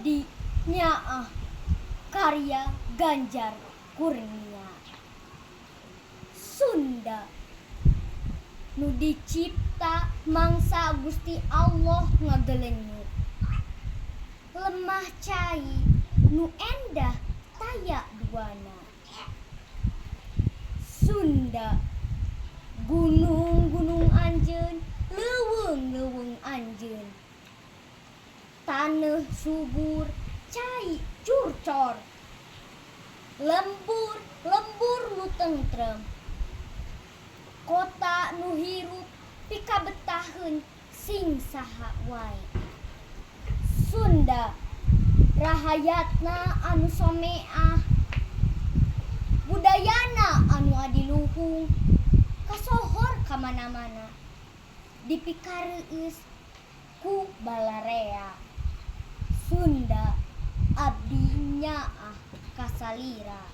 di Nyaah karya Ganjar Kurnia. Sunda nu dicipta mangsa Gusti Allah ngagelenyuk, lemah cai nu endah taya duana. Sunda gunung-gunung anjeun, leuweung-leuweung anjeun, taneuh subur cai curcor, lembur nu tentrem, kota nu hirup pikabetaheun sing saha wae. Sunda rahayatna anu someah, budayana anu adiluhung, kasohor kamana-mana, dipikareueus ku balarea. Sunda abdi nyaah kasalira.